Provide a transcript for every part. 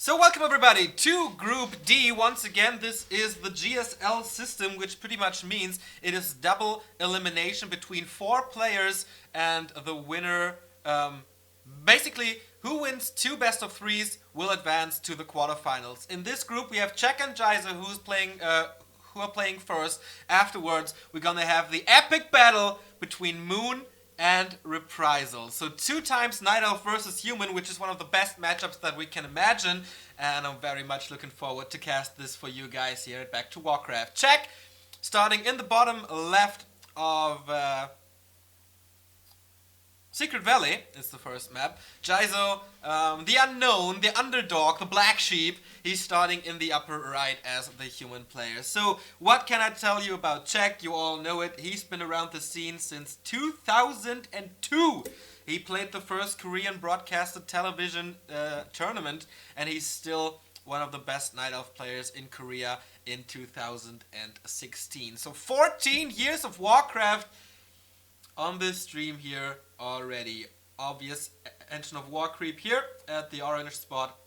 So welcome everybody to Group D. Once again, this is the GSL system, which pretty much means it is double elimination between 4 players and the winner, basically who wins 2 best of 3s will advance to the quarterfinals. In this group we have Czech and Jisoo who are playing first. Afterwards we're gonna have the epic battle between Moon and Reprisal. So 2 times Night Elf versus Human, which is one of the best matchups that we can imagine, and I'm very much looking forward to cast this for you guys here at Back to Warcraft. Check! Starting in the bottom left of Secret Valley is the first map. Jisoo, the unknown, the underdog, the black sheep, he's starting in the upper right as the human player. So what can I tell you about Czech? You all know it. He's been around the scene since 2002. He played the first Korean broadcasted television tournament, and he's still one of the best Night Elf players in Korea in 2016. So 14 years of Warcraft on this stream here already. Obvious Engine of War creep here at the orange spot,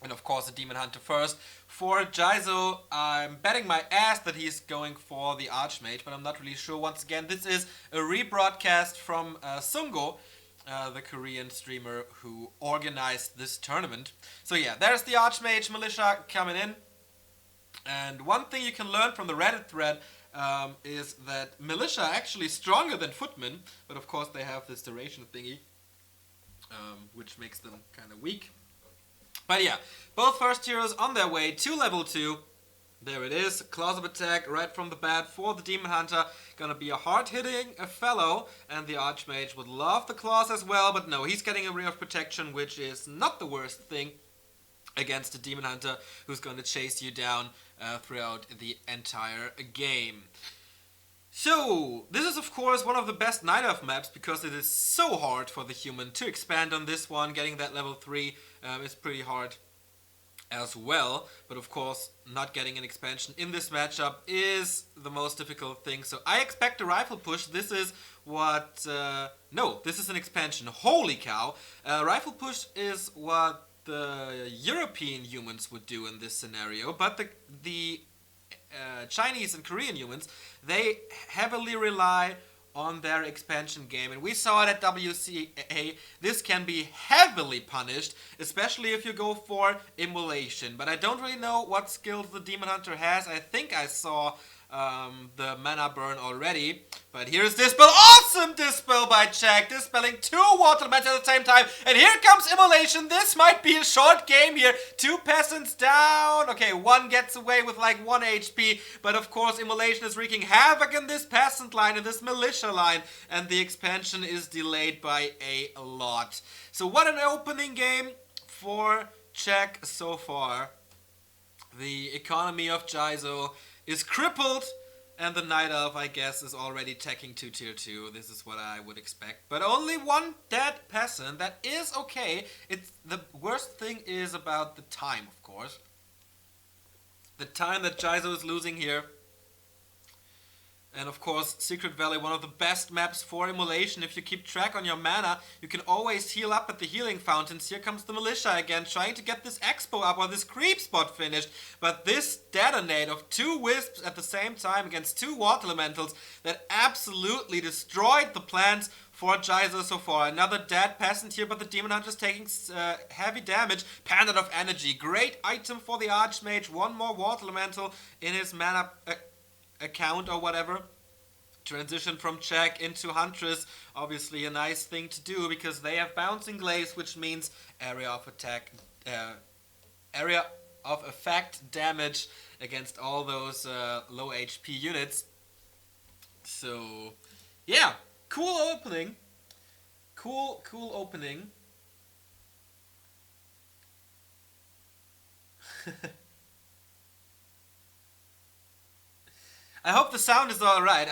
and of course the Demon Hunter first. For Jisoo, I'm betting my ass that he's going for the Archmage, but I'm not really sure. Once again, this is a rebroadcast from Sungo, the Korean streamer who organized this tournament. So yeah, there's the Archmage Militia coming in. And one thing you can learn from the Reddit thread is that Militia are actually stronger than Footmen, but of course they have this duration thingy, which makes them kind of weak. But yeah, both first heroes on their way to level 2. There it is, Claws of Attack right from the bat for the Demon Hunter. Gonna be a hard-hitting fellow, and the Archmage would love the Claws as well, but no, he's getting a Ring of Protection, which is not the worst thing against a Demon Hunter who's going to chase you down throughout the entire game. So, this is of course one of the best Night Elf maps because it is so hard for the human to expand on this one. Getting that level 3 is pretty hard as well, but of course not getting an expansion in this matchup is the most difficult thing. So I expect a rifle push. This is what... no, this is an expansion. Holy cow! Rifle push is what the European humans would do in this scenario, but the Chinese and Korean humans, they heavily rely on their expansion game, and we saw it at TWCL. This can be heavily punished, especially if you go for Immolation, but I don't really know what skills the Demon Hunter has. I think I saw the mana burn already, but here's Dispel. Awesome Dispel by Czech, dispelling 2 water elements at the same time, and here comes Immolation. This might be a short game here. 2 peasants down. Okay, one gets away with like 1 HP, but of course Immolation is wreaking havoc in this peasant line, in this militia line, and the expansion is delayed by a lot. So what an opening game for Czech so far. The economy of Jisoo is crippled, and the Night Elf, I guess, is already teching to tier 2. This is what I would expect. But only 1 dead peasant. That is okay. It's the worst thing is about the time, of course. The time that Jisoo is losing here. And of course, Secret Valley, one of the best maps for Immolation. If you keep track on your mana, you can always heal up at the healing fountains. Here comes the Militia again, trying to get this Expo up or this creep spot finished. But this detonate of 2 Wisps at the same time against 2 Water Elementals that absolutely destroyed the plans for Jisoo so far. Another dead peasant here, but the Demon Hunter is taking heavy damage. Pandit of Energy, great item for the Archmage. 1 more Water Elemental in his mana account or whatever. Transition from Czech into Huntress, obviously a nice thing to do because they have Bouncing Glaze, which means area of effect damage against all those low HP units. So yeah, cool opening. Cool opening. I hope the sound is alright.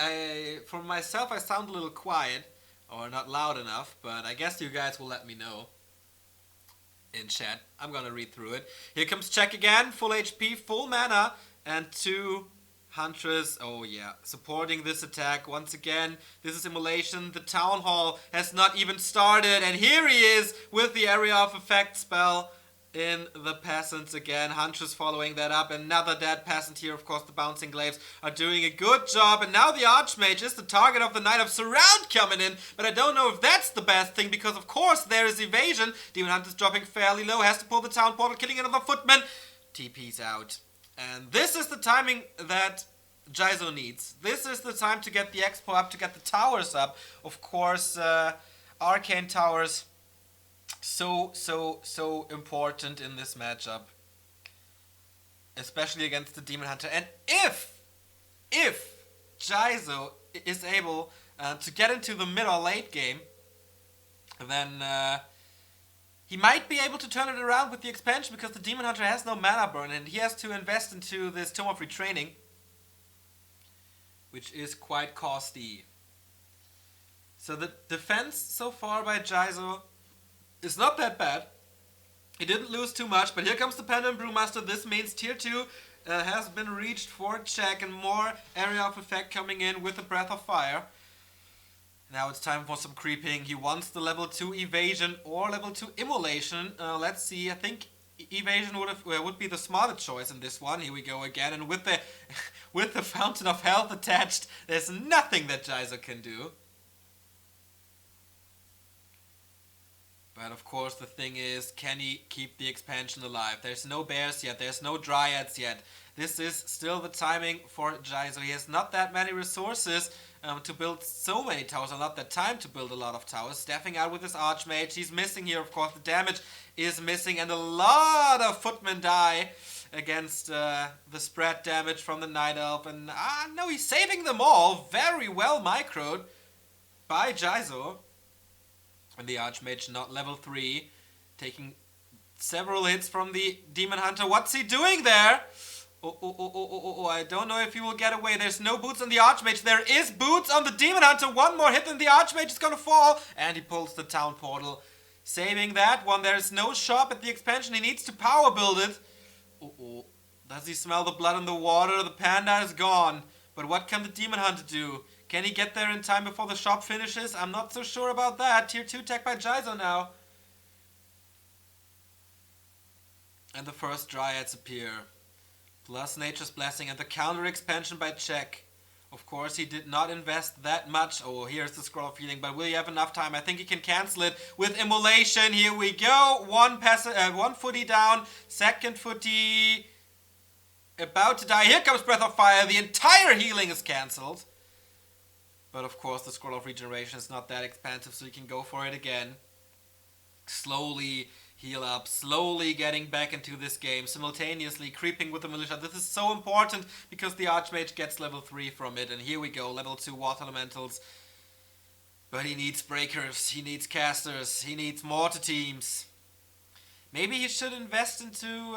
For myself, I sound a little quiet, or not loud enough, but I guess you guys will let me know in chat. I'm gonna read through it. Here comes Czech again, full HP, full mana, and 2 Huntress. Oh yeah, supporting this attack once again. This is Immolation. The Town Hall has not even started, and here he is with the Area of Effect spell. in the peasants again. Huntress following that up. Another dead peasant here. Of course, the bouncing glaives are doing a good job. And now the Archmage is the target of the Knight of Surround coming in. But I don't know if that's the best thing, because of course there is evasion. Demon Hunter's dropping fairly low. Has to pull the town portal, killing another footman. TP's out. And this is the timing that Jisoo needs. This is the time to get the expo up, to get the towers up. Of course, arcane towers, so important in this matchup, especially against the Demon Hunter. And if Jisoo is able to get into the mid or late game, then he might be able to turn it around with the expansion, because the Demon Hunter has no mana burn and he has to invest into this Tome of Retraining, which is quite costly. So the defense so far by Jisoo is not that bad. He didn't lose too much, but here comes the Pendant Brewmaster. This means tier 2 has been reached for check, and more area of effect coming in with the Breath of Fire. Now it's time for some creeping. He wants the level 2 evasion or level 2 immolation. Let's see. I think evasion would be the smarter choice in this one. Here we go again, and with the with the Fountain of Health attached, there's nothing that Jisoo can do. But of course the thing is, can he keep the expansion alive? There's no bears yet, there's no dryads yet. This is still the timing for Jisoo. He has not that many resources to build so many towers, or not that time to build a lot of towers. Staffing out with his Archmage, he's missing here, of course, the damage is missing, and a lot of footmen die against the spread damage from the Night Elf. And no, he's saving them all, very well microed by Jisoo. And the Archmage not level 3, taking several hits from the Demon Hunter. What's he doing there? Oh, I don't know if he will get away. There's no boots on the Archmage. There is boots on the Demon Hunter. One more hit and the Archmage is gonna fall. And he pulls the town portal, saving that one. There's no shop at the expansion. He needs to power build it. Does he smell the blood in the water? The panda is gone. But what can the Demon Hunter do? Can he get there in time before the shop finishes? I'm not so sure about that. Tier 2 tech by Jisoo now. And the first Dryads appear. Plus Nature's Blessing and the counter expansion by Check. Of course, he did not invest that much. Oh, here's the Scroll of Healing, but will he have enough time? I think he can cancel it with Immolation. Here we go. One footy down. Second footy about to die. Here comes Breath of Fire. The entire healing is cancelled. But of course the Scroll of Regeneration is not that expansive, so you can go for it again. Slowly heal up, slowly getting back into this game, simultaneously creeping with the Militia. This is so important because the Archmage gets level 3 from it. And here we go, level 2 Water Elementals. But he needs breakers, he needs casters, he needs mortar teams. Maybe he should invest into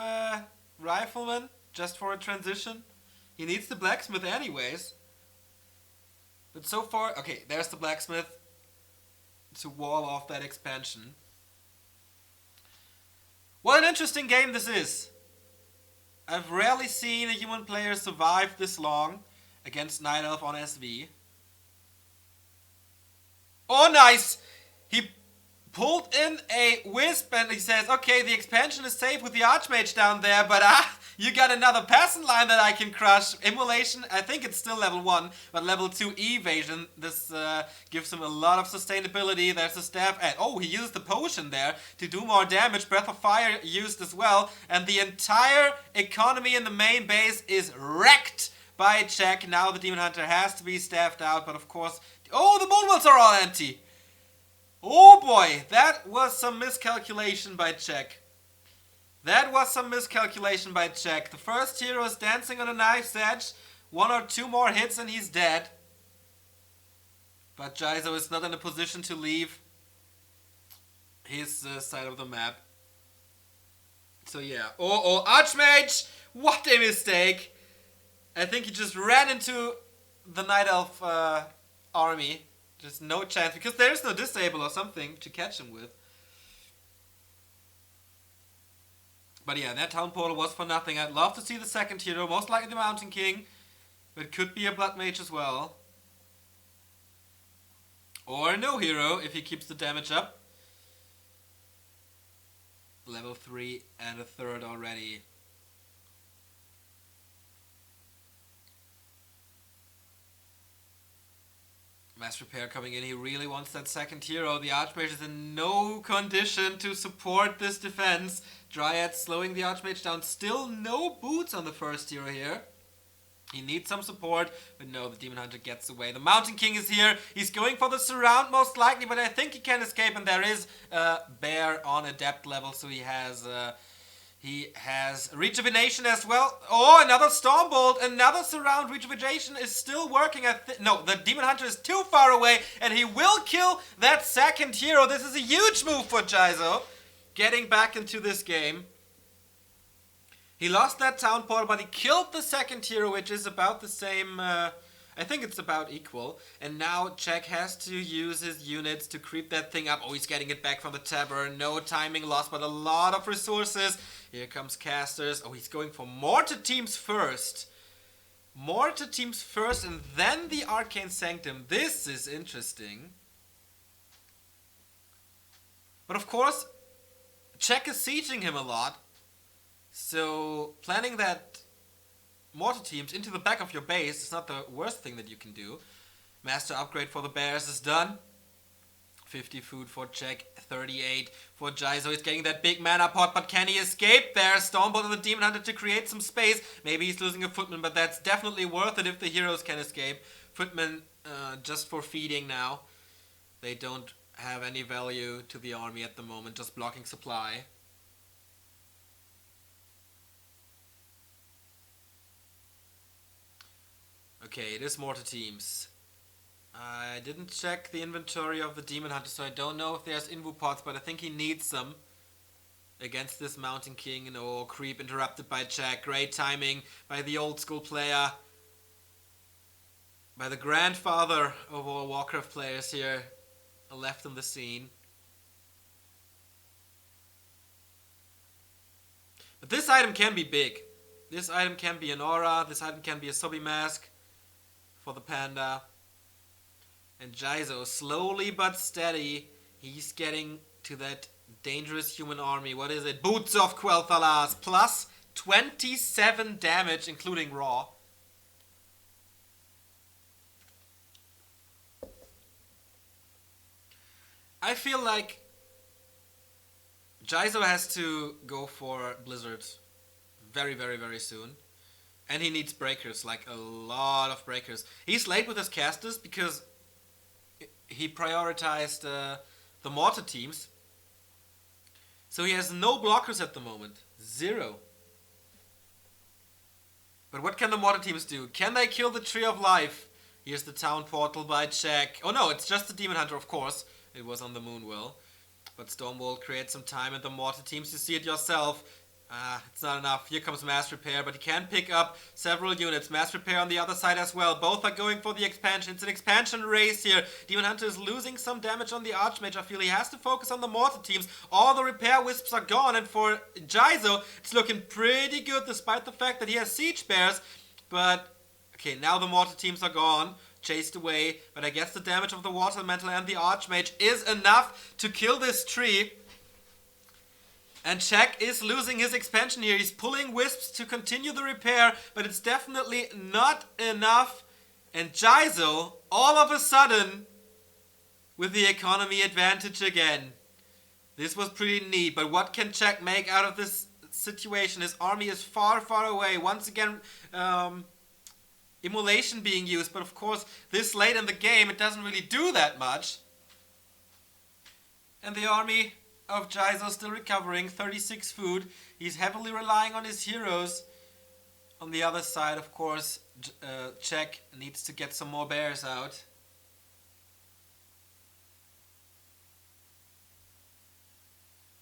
Rifleman, just for a transition. He needs the Blacksmith anyways. But so far, okay, there's the Blacksmith to wall off that expansion. What an interesting game this is. I've rarely seen a human player survive this long against Night Elf on SV. Oh, nice! He pulled in a Wisp and he says, okay, the expansion is safe with the Archmage down there, but you got another peasant line that I can crush. Immolation, I think it's still level 1, but level 2 evasion. This gives him a lot of sustainability. There's a staff, and oh, he used the potion there to do more damage. Breath of Fire used as well, and the entire economy in the main base is wrecked by Check. Now the Demon Hunter has to be staffed out, but of course, oh, the Moonwells are all empty. Oh boy, that was some miscalculation by Check. That was some miscalculation by Check. The first hero is dancing on a knife's edge. 1 or 2 more hits and he's dead. But Jisoo is not in a position to leave his side of the map. So yeah. Oh, Archmage! What a mistake! I think he just ran into the Night Elf army. Just no chance, because there is no disable or something to catch him with. But yeah, that town portal was for nothing. I'd love to see the second hero, most likely the Mountain King. But could be a Blood Mage as well. Or no hero, if he keeps the damage up. Level 3 and a third already. Mass Repair coming in. He really wants that second hero. The Archmage is in no condition to support this defense. Dryad slowing the Archmage down. Still no boots on the first hero here. He needs some support, but no, the Demon Hunter gets away. The Mountain King is here. He's going for the surround most likely, but I think he can escape, and there is a bear on Adept level, so he has Rejuvenation as well. Oh, another Stormbolt, another surround. Rejuvenation is still working. No, the Demon Hunter is too far away, and he will kill that second hero. This is a huge move for Jisoo, getting back into this game. He lost that town portal, but he killed the second hero, which is about the same. I think it's about equal. And now Jack has to use his units to creep that thing up. Oh, he's getting it back from the Tabber. No timing loss, but a lot of resources. Here comes Casters. Oh, he's going for Mortar Teams first. Mortar Teams first, and then the Arcane Sanctum. This is interesting. But of course, Jack is sieging him a lot. So, planning that mortar teams into the back of your base is not the worst thing that you can do. Master upgrade for the bears is done. 50 food for Jack, 38 for Jisoo. He's getting that big mana pot, but can he escape? There's Stormbolt and the Demon Hunter to create some space. Maybe he's losing a Footman, but that's definitely worth it if the heroes can escape. Footman just for feeding now. They don't have any value to the army at the moment, just blocking supply. Okay, it is mortar teams. I didn't check the inventory of the Demon Hunter, so I don't know if there's invu pots, but I think he needs some against this Mountain King. No, creep interrupted by Jack. Great timing by the old school player. By the grandfather of all Warcraft players here left in the scene. But this item can be big. This item can be an aura. This item can be a Sobi mask for the panda. And Jisoo, slowly but steady, he's getting to that dangerous human army. What is it? Boots of Quel'Thalas, plus 27 damage, including raw. I feel like Jisoo has to go for Blizzard very, very, very soon. And he needs breakers, like a lot of breakers. He's late with his casters because he prioritized the mortar teams. So he has no blockers at the moment. 0. But what can the mortar teams do? Can they kill the Tree of Life? Here's the town portal by Jack. Oh no, it's just the Demon Hunter, of course. It was on the Moonwell. But Stormbolt creates some time and the mortar teams, you see it yourself. It's not enough. Here comes Mass Repair, but he can pick up several units. Mass Repair on the other side as well. Both are going for the expansion. It's an expansion race here. Demon Hunter is losing some damage on the Archmage. I feel he has to focus on the mortar teams. All the repair wisps are gone, and for Jisoo, it's looking pretty good despite the fact that he has siege bears. But, okay, now the mortar teams are gone. Chased away, but I guess the damage of the Water Elemental and the Archmage is enough to kill this tree. And Jack is losing his expansion here. He's pulling wisps to continue the repair, but it's definitely not enough. And Jisoo, all of a sudden, with the economy advantage again. This was pretty neat, but what can Jack make out of this situation? His army is far, far away. Once again, immolation being used, but of course, this late in the game, it doesn't really do that much. And the army of Jisoo still recovering, 36 food. He's heavily relying on his heroes. On the other side, of course, Jack needs to get some more bears out.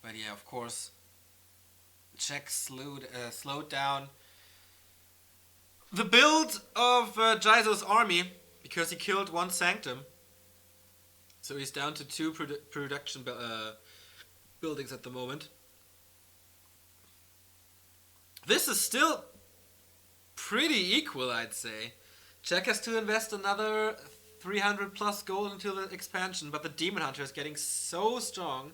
But yeah, of course, Jack slowed down the build of Jisoo's army because he killed one Sanctum. So he's down to 2 production buildings at the moment. This is still pretty equal, I'd say. Jack has to invest another 300 plus gold into the expansion, but the Demon Hunter is getting so strong.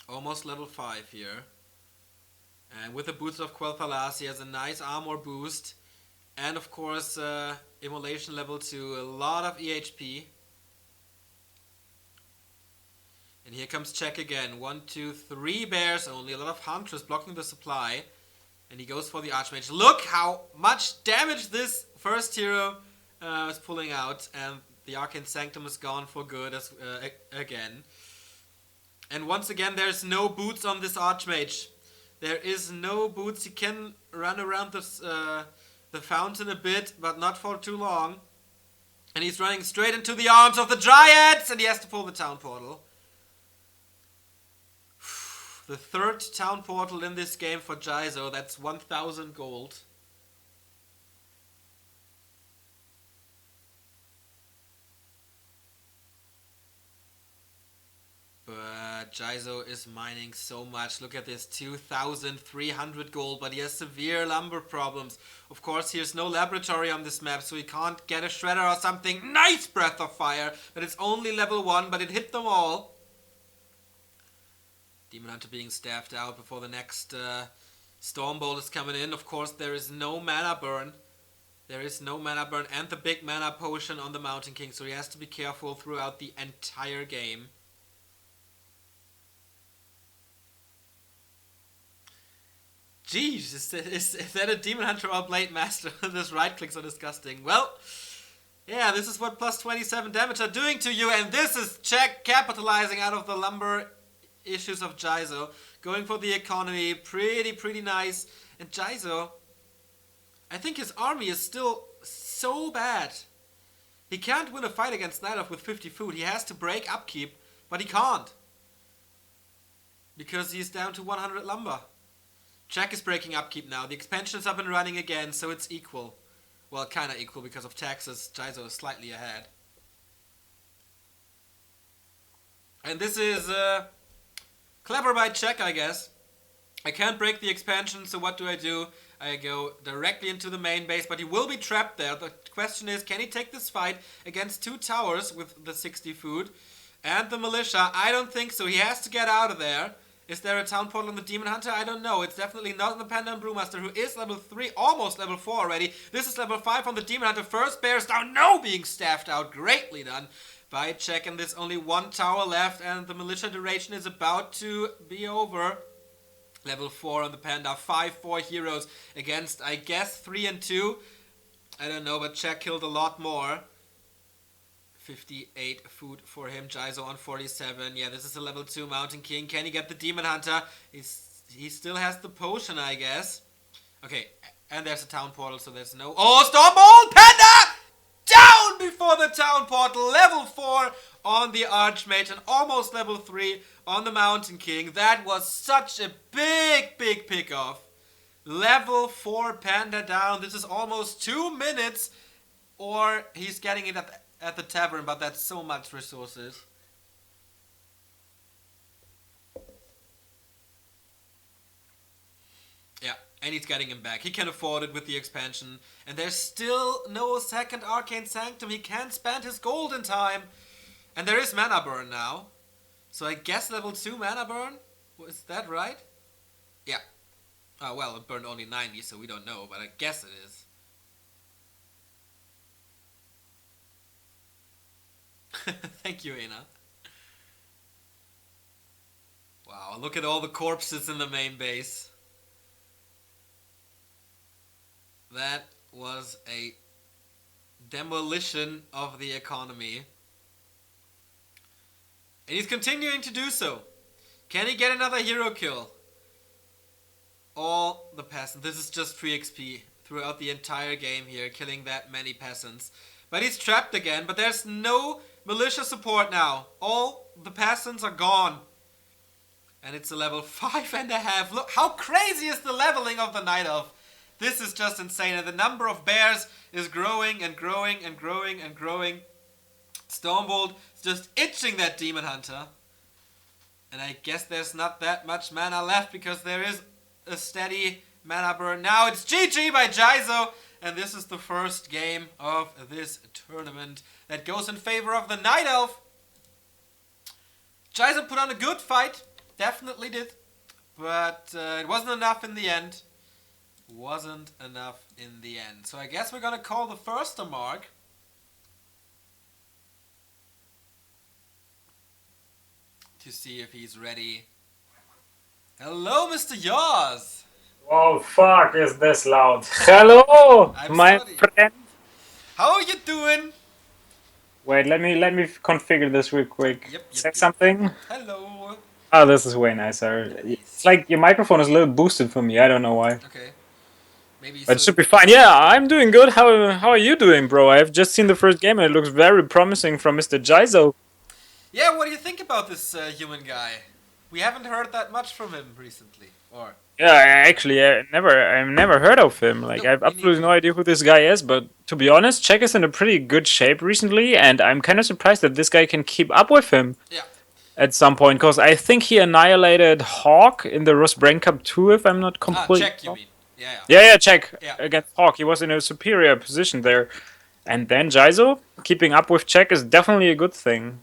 Almost level 5 here. And with the boots of Quel'Thalas, he has a nice armor boost. And of course, Immolation level 2, a lot of EHP. And here comes Check again. 1, 2, 3 bears only. A lot of Huntress blocking the supply. And he goes for the Archmage. Look how much damage this first hero is pulling out. And the Arcane Sanctum is gone for good again. And once again, there's no boots on this Archmage. There is no boots. He can run around this, the fountain a bit, but not for too long. And he's running straight into the arms of the Dryads. And he has to pull the town portal. The third town portal in this game for Jisoo. That's 1,000 gold. But Jisoo is mining so much. Look at this, 2,300 gold, but he has severe lumber problems. Of course, here's no laboratory on this map, so he can't get a shredder or something. Nice Breath of Fire, but it's only level 1, but it hit them all. Demon Hunter being staffed out before the next Stormbolt is coming in. Of course, there is no mana burn. There is no mana burn and the big mana potion on the Mountain King, so he has to be careful throughout the entire game. Jeez, is that a Demon Hunter or Blade Master? This right click so disgusting. Well, yeah, this is what plus 27 damage are doing to you, and this is Check capitalizing out of the lumber issues of Jisoo, going for the economy, pretty nice. And Jisoo, I think his army is still so bad. He can't win a fight against Night Elf with 50 food. He has to break upkeep, but he can't. Because he's down to 100 lumber. Check is breaking upkeep now. The expansion is up and running again, so it's equal. Well, kinda equal because of taxes. Jisoo is slightly ahead. And this is clever by Check, I guess. I can't break the expansion, so what do? I go directly into the main base, but he will be trapped there. The question is, can he take this fight against 2 towers with the 60 food? And the militia? I don't think so. He has to get out of there. Is there a town portal on the Demon Hunter? I don't know. It's definitely not on the Panda and Brewmaster, who is level 3, almost level 4 already. This is level 5 on the Demon Hunter. First bears down, no being staffed out. Greatly done by Check, and there's only 1 tower left, and the militia duration is about to be over. Level 4 on the Panda, 5-4 heroes against, I guess, 3 and 2. I don't know, but Check killed a lot more. 58 food for him. Jisoo on 47. Yeah, this is a level 2 Mountain King. Can he get the Demon Hunter? He still has the potion, I guess. Okay, and there's a town portal, so there's no... Oh, Stormbolt! Panda! Down before the town portal. Level 4 on the Archmage and almost level 3 on the Mountain King. That was such a big pick-off. Level 4 Panda down. This is almost 2 minutes, or he's getting it at the tavern, but that's so much resources. Yeah, and he's getting him back. He can afford it with the expansion. And there's still no second Arcane Sanctum. He can't spend his gold in time. And there is mana burn now. So I guess level 2 mana burn? Is that right? Yeah. Oh, well, it burned only 90, so we don't know, but I guess it is. Thank you, Ena. Wow, look at all the corpses in the main base. That was a demolition of the economy. And he's continuing to do so. Can he get another hero kill? All the peasants. This is just free XP throughout the entire game here, killing that many peasants. But he's trapped again, but there's no militia support now. All the peasants are gone. And it's a level 5.5. Look, how crazy is the leveling of the Night Elf? This is just insane. And the number of bears is growing and growing and growing and growing. Stormbolt is just itching that Demon Hunter. And I guess there's not that much mana left because there is a steady mana burn. Now it's GG by Jisoo. And this is the first game of this tournament that goes in favor of the Night Elf. Jisoo put on a good fight, definitely did, but it wasn't enough in the end. Wasn't enough in the end. So I guess we're gonna call the first a mark. To see if he's ready. Hello, Mr. yAwS! Oh fuck, is this loud? Hello, I'm my sorry. friend. How are you doing? Wait, let me configure this real quick. Say Yep. something. Hello. Oh, this is way nicer. It's Nice. like your microphone is a little boosted for me. I don't know why. Okay. Maybe But it so. should be fine. Yeah, I'm doing good. How are you doing, bro? I've just seen the first game and it looks very promising from Mr. Jisoo. Yeah, what do you think about this human guy? We haven't heard that much from him recently. Or Yeah, I've never heard of him. Like, no, I've me absolutely neither. no idea who this guy is. But to be honest, Czech is in a pretty good shape recently, and I'm kind of surprised that this guy can keep up with him Yeah. at some point, because I think he annihilated Hawk in the Rosbrand Cup 2, if I'm not Ah, completely check, you wrong. mean? Yeah. Yeah, Czech Yeah. against Hawk. He was in a superior position there. And then Jisoo, keeping up with Czech is definitely a good thing.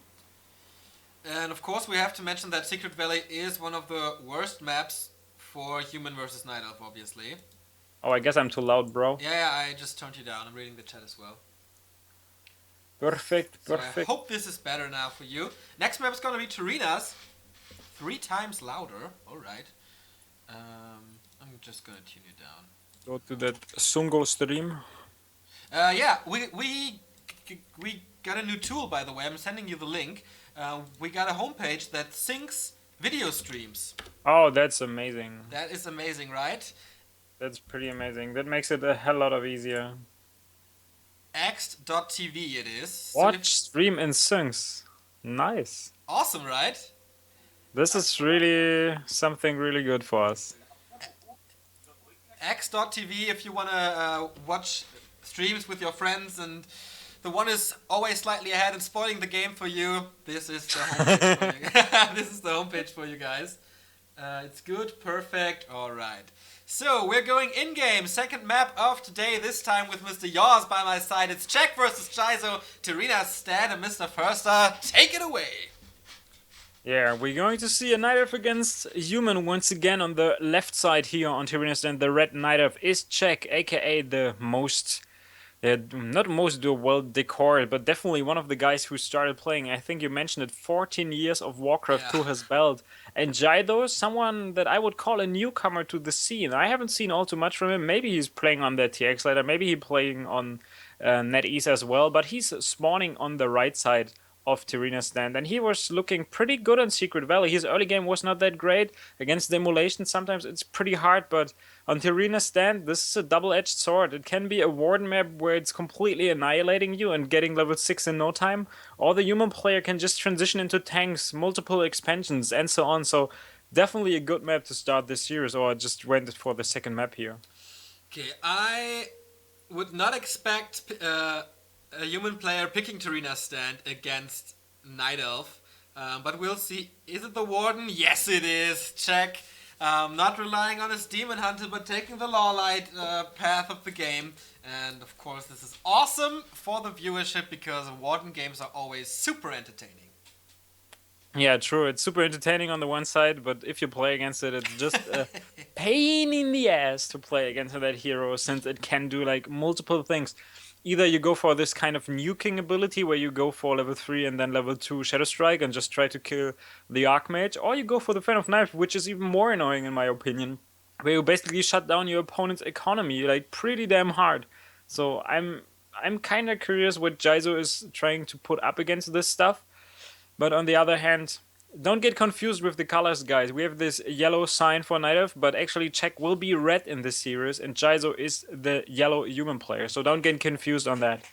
And of course, we have to mention that Secret Valley is one of the worst maps for human versus night elf, obviously. Oh, I guess I'm too loud, bro. Yeah, I just turned you down. I'm reading the chat as well. Perfect, So I perfect. hope this is better now for you. Next map is gonna be Torina's. 3 times louder. Alright. I'm just gonna tune you down. Go to that Sungo stream. Yeah, we got a new tool, by the way. I'm sending you the link. We got a homepage that syncs video streams. Oh, that's amazing. That is amazing, right? That's pretty amazing. That makes it a hell lot of easier. Axt.tv it is. So Watch, stream, and syncs. Nice. awesome, right? This is really something really good for us. Axt.tv if you want to watch streams with your friends and the one is always slightly ahead and spoiling the game for you. This is the homepage for you. This is the homepage for you guys. It's good, perfect, alright. So, we're going in-game, second map of today, this time with Mr. yAwS by my side. It's Czech versus Jisoo, Torina's Stan and Mr. Förster. Take it away! Yeah, we're going to see a Night Elf against Human once again on the left side here on Tyrannis, and the red Night Elf is Czech, aka the most, not most well decorated, but definitely one of the guys who started playing. I think you mentioned it, 14 years of Warcraft to his belt. And Jisoo is someone that I would call a newcomer to the scene. I haven't seen all too much from him. Maybe he's playing on the TX ladder, maybe he's playing on NetEase as well, but he's spawning on the right side of Tirina's stand, and he was looking pretty good on Secret Valley. His early game was not that great against the emulation. Sometimes it's pretty hard, but on Tirina's stand, this is a double-edged sword. It can be a warden map where it's completely annihilating you and getting level 6 in no time, or the human player can just transition into tanks, multiple expansions, and so on. So definitely a good map to start this series, or just went for the second map here. Okay, I would not expect a human player picking Torina's stand against Night Elf. But we'll see. Is it the Warden? Yes, it is. Check. Not relying on his Demon Hunter, but taking the Lawlight path of the game. And of course, this is awesome for the viewership because Warden games are always super entertaining. Yeah, true. It's super entertaining on the one side, but if you play against it, it's just a pain in the ass to play against that hero since it can do like multiple things. Either you go for this kind of nuking ability where you go for level 3 and then level 2 Shadow Strike and just try to kill the Archmage, or you go for the Fan of Knife, which is even more annoying in my opinion, where you basically shut down your opponent's economy like pretty damn hard. So I'm kind of curious what Jisoo is trying to put up against this stuff. But on the other hand, don't get confused with the colors, guys. We have this yellow sign for Night Elf, but actually Czech will be red in this series, and Jisoo is the yellow human player, so don't get confused on that.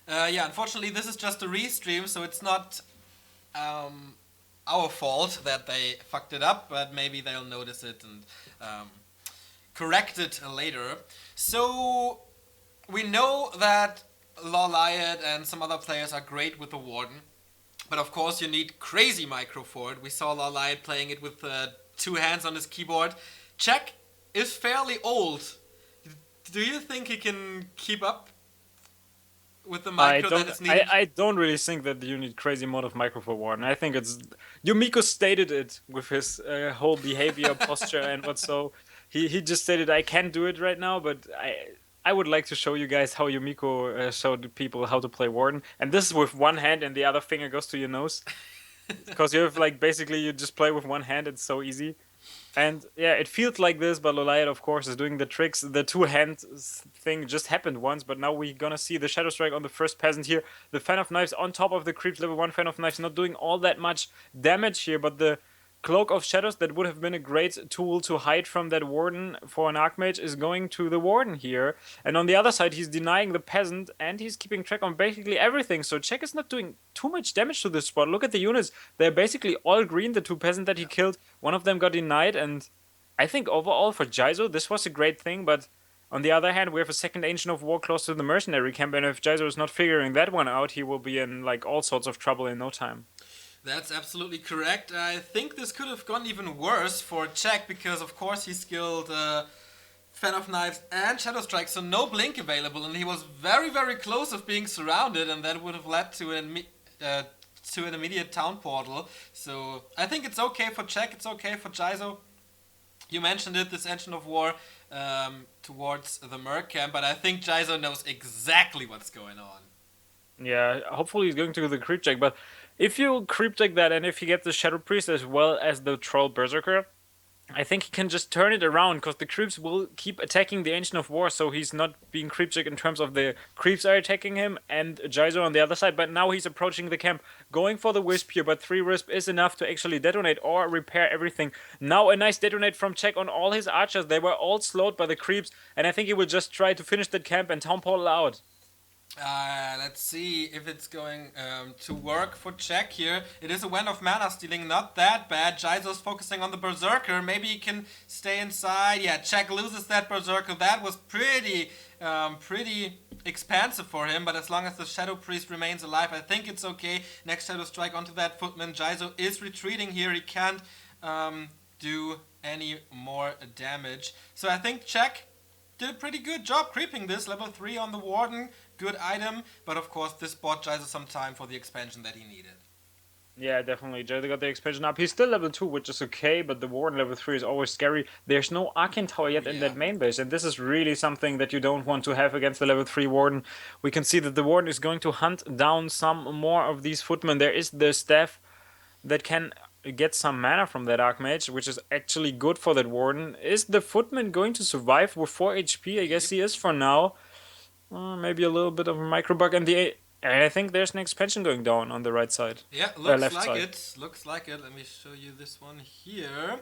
Yeah, unfortunately, this is just a restream, so it's not our fault that they fucked it up, but maybe they'll notice it and correct it later. So, we know that Lawliot and some other players are great with the Warden. But of course you need crazy micro for it. We saw Lawliot playing it with 2 hands on his keyboard. Czech is fairly old. Do you think he can keep up with the I micro that don't is needed? I don't really think that you need crazy amount of micro for Warden. I think it's Yumiko stated it with his whole behavior, posture, and what so. He just stated I can't do it right now, but I would like to show you guys how Yumiko showed people how to play Warden. And this is with one hand and the other finger goes to your nose. Because you have like basically you just play with one hand, it's so easy. And yeah, it feels like this, but Loliot, of course, is doing the tricks. The two-hand thing just happened once, but now we're gonna see the Shadow Strike on the first peasant here. The Fan of Knives on top of the creeps, level 1 Fan of Knives, not doing all that much damage here, but the Cloak of Shadows, that would have been a great tool to hide from that Warden for an Archmage, is going to the Warden here. And on the other side, he's denying the Peasant, and he's keeping track on basically everything. So Czech is not doing too much damage to this spot. Look at the units. They're basically all green, the two Peasant that he killed. One of them got denied, and I think overall for Jisoo, this was a great thing, but on the other hand, we have a second Ancient of War close to the Mercenary camp, and if Jisoo is not figuring that one out, he will be in like all sorts of trouble in no time. That's absolutely correct. I think this could have gone even worse for Czech because, of course, he skilled Fan of Knives and Shadow Strike, so no blink available, and he was very, very close of being surrounded, and that would have led to an immediate town portal. So I think it's okay for Czech, it's okay for Jisoo. You mentioned it, this Engine of War towards the Merc camp, but I think Jisoo knows exactly what's going on. Yeah, hopefully he's going to do the creep check, but if you creep check that and if he gets the Shadow Priest as well as the Troll Berserker, I think he can just turn it around because the creeps will keep attacking the Ancient of War, so he's not being creep checked in terms of the creeps are attacking him and Jisoo on the other side, but now he's approaching the camp, going for the Wisp here, but 3 Wisp is enough to actually detonate or repair everything. Now a nice detonate from Czech on all his archers, they were all slowed by the creeps, and I think he will just try to finish that camp and Town Portal out. Let's see if it's going to work for Czech here. It is a Wand of Mana stealing, not that bad. Jisoo's focusing on the Berserker. Maybe he can stay inside. Yeah, Czech loses that Berserker. That was pretty expansive for him, but as long as the Shadow Priest remains alive, I think it's okay. Next Shadow Strike onto that Footman. Jisoo is retreating here. He can't do any more damage. So I think Czech did a pretty good job creeping this. Level 3 on the Warden. Good item, but of course this bought Jisoo some time for the expansion that he needed. Yeah, definitely. Jisoo got the expansion up. He's still level 2, which is okay, but the Warden level 3 is always scary. There's no Arcane Tower yet in that main base, and this is really something that you don't want to have against the level 3 Warden. We can see that the Warden is going to hunt down some more of these footmen. There is the staff that can get some mana from that Archmage, which is actually good for that Warden. Is the footman going to survive with 4 HP? I guess he is for now. Maybe a little bit of a micro bug, and I think there's an expansion going down on the right side. Yeah, looks like it. Looks like it. Let me show you this one here.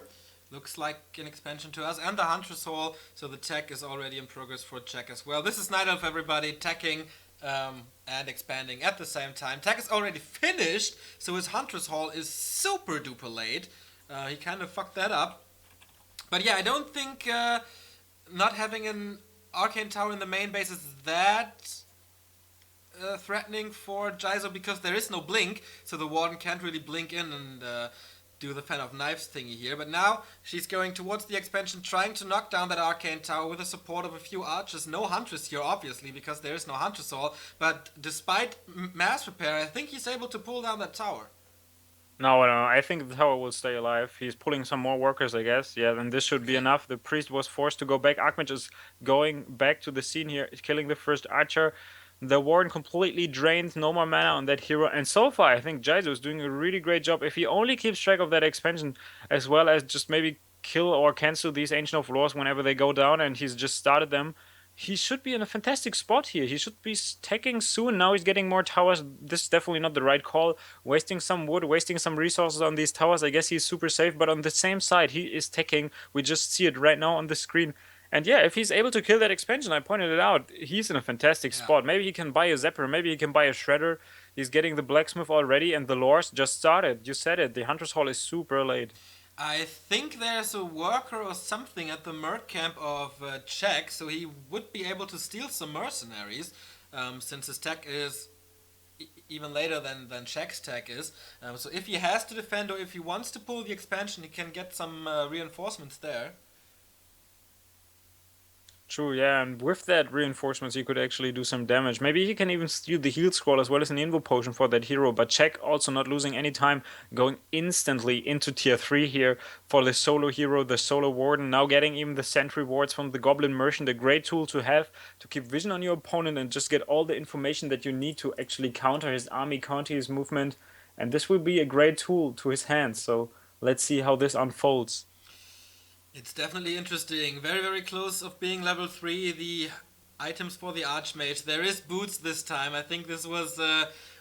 Looks like an expansion to us, and the Huntress Hall. So the tech is already in progress for Czech as well. This is Night Elf, everybody, teching and expanding at the same time. Tech is already finished, so his Huntress Hall is super duper late. He kind of fucked that up. But yeah, I don't think not having an Arcane Tower in the main base is that threatening for Jisoo because there is no blink, so the Warden can't really blink in and do the Fan of Knives thingy here. But now she's going towards the expansion, trying to knock down that Arcane Tower with the support of a few archers. No Huntress here, obviously, because there is no Huntress Hall. But despite mass repair, I think he's able to pull down that tower. No, I think the tower will stay alive. He's pulling some more workers, I guess. Yeah, then this should be enough. The priest was forced to go back. Archmage is going back to the scene here, killing the first archer. The Warden completely drained, no more mana on that hero. And so far, I think Jisoo is doing a really great job. If he only keeps track of that expansion, as well as just maybe kill or cancel these Ancient of Wars whenever they go down, and he's just started them, he should be in a fantastic spot here. He should be taking soon. Now he's getting more towers. This is definitely not the right call. Wasting some wood, wasting some resources on these towers. I guess he's super safe, but on the same side, he is taking. We just see it right now on the screen. And yeah, if he's able to kill that expansion, I pointed it out, he's in a fantastic spot. Maybe he can buy a Zapper, maybe he can buy a Shredder. He's getting the Blacksmith already, and the Lores just started. You said it, the Hunter's Hall is super late. I think there's a worker or something at the Merc camp of Czech, so he would be able to steal some mercenaries, since his tech is even later than Czech's tech is. So if he has to defend or if he wants to pull the expansion, he can get some reinforcements there. True, yeah, and with that reinforcements, he could actually do some damage. Maybe he can even steal the heal scroll as well as an invo potion for that hero. But check also not losing any time, going instantly into tier 3 here for the solo hero, the solo warden. Now getting even the sentry wards from the goblin merchant, a great tool to have to keep vision on your opponent and just get all the information that you need to actually counter his army, counter his movement. And this will be a great tool to his hands. So let's see how this unfolds. It's definitely interesting. Very, very close of being level 3. The items for the Archmage. There is boots this time. I think this was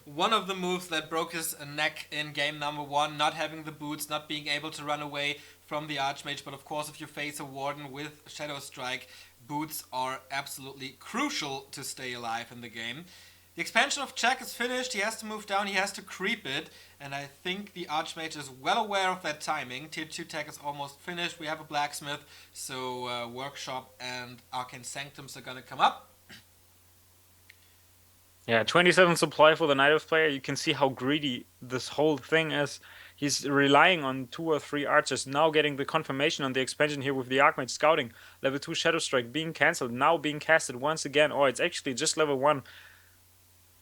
one of the moves that broke his neck in game number 1. Not having the boots, not being able to run away from the Archmage. But of course, if you face a Warden with Shadow Strike, boots are absolutely crucial to stay alive in the game. The expansion of Jack is finished. He has to move down. He has to creep it. And I think the Archmage is well aware of that timing. Tier 2 tech is almost finished. We have a Blacksmith. So Workshop and Arcane Sanctums are going to come up. Yeah, 27 supply for the Night Elf player. You can see how greedy this whole thing is. He's relying on 2 or 3 archers. Now getting the confirmation on the expansion here with the Archmage scouting. Level 2 Shadow Strike being cancelled. Now being casted once again. Or it's actually just level 1.